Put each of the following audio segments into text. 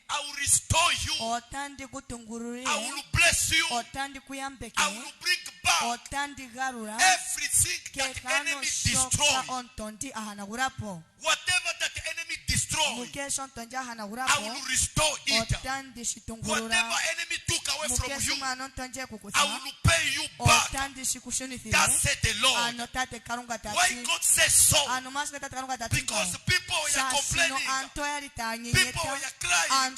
I will restore you. I will bless you. I will bring back everything that the enemy destroyed. Whatever that the enemy destroyed, I will restore it. Whatever enemy took away from you, I will pay you back. That said the Lord. Why God says so? Because people were complaining. People were crying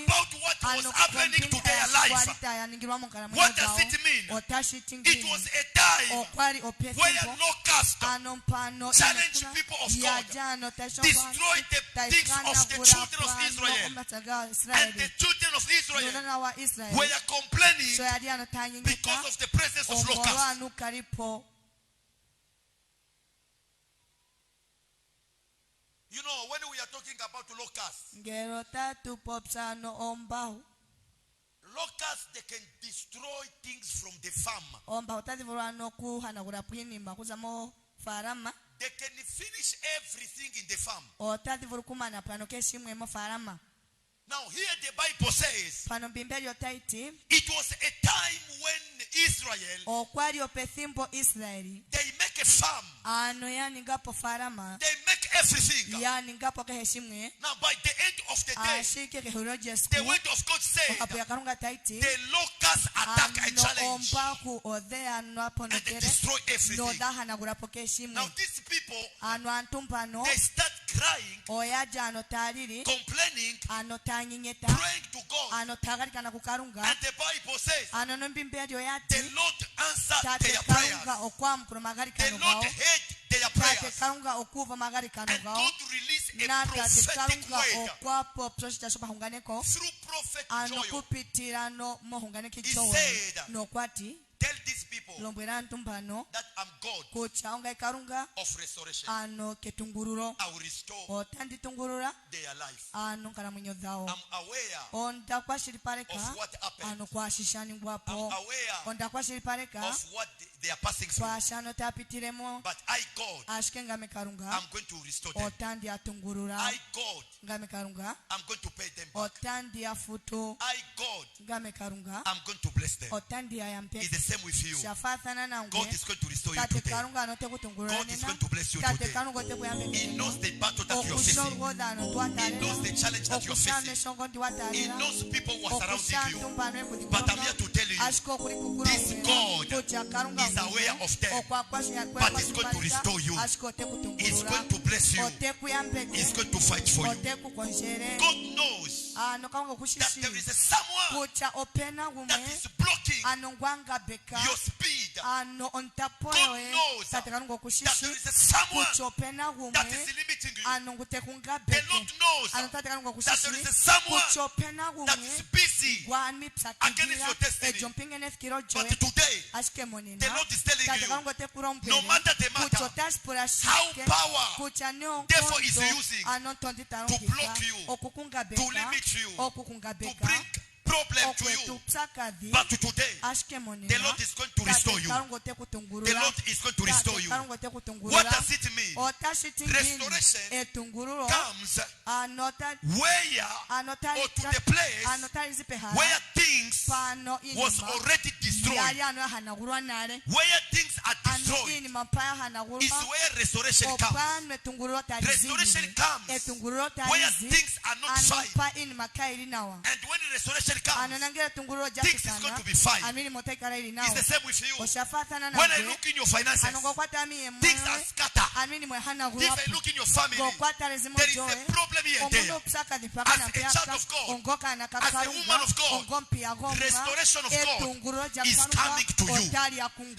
about what was happening to their lives. What does it mean? It was a time where locusts challenged people of God, destroyed the things of the children of Israel. And the children of Israel were complaining because of the presence of locusts. You know, when we are talking about locusts, locusts, they can destroy things from the farm. They can finish everything in the farm. Now here the Bible says, it was a time when Israel, they make a farm. They make everything. Now by the end of the day, the word of God said, the locusts attack and challenge, and they destroy everything. Now these people, they start crying, complaining, praying to God. And the Bible says, the Lord answered their prayers. The Lord heard their prayers. And God released a prophetic word through Prophet Joel. He said, tell these people that I'm God of restoration. I will restore their life. I'm aware of what happened. I'm aware of what they are passing through. But I, God, I'm going to restore them. I, God, I'm going to pay them back. I, God, I'm going to bless them. It's the same with you. God is going to restore you today. God is going to bless you today. He knows the battle that you're facing. He knows the challenge that you're facing. He knows people who are surrounding you. But I'm here to tell you, this God is aware of them. But He's going to restore you. He's going to bless you. He's going to fight for you. God knows that there is someone that is blocking your speed. God knows that there is someone that is limiting you. The Lord knows that there is someone that is busy against your destiny. But today, the Lord is telling you, no matter the matter, how power therefore is using to block you, to limit you, to bring problem to you. But today, the Lord is going to restore you. The Lord is going to restore you. What does it mean? Restoration comes where or to the place where things was already destroyed. Where things are destroyed is where restoration comes. Restoration comes where things are not fine. And when restoration comes, things is going to be fine. It's the same with you. When I look in your finances, things are scattered. If I look in your family, there is a problem here and there. As a child of God, as a woman of God, restoration of God is coming to you.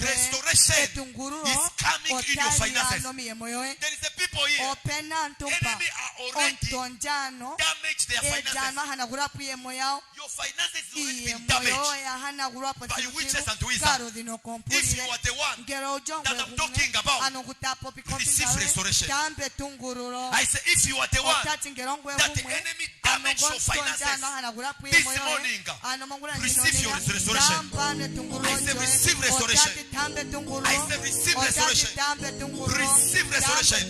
Restoration is coming in your finances. There is a people here, enemy are already damaged their finances. Your finances have already been damaged by witches and wizards. If you are the one that I'm talking about, receive restoration. I say, if you are the one that the enemy damaged your finances, this morning, receive your restoration. I say, receive restoration. I say, receive restoration. Receive restoration.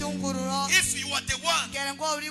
If you are the one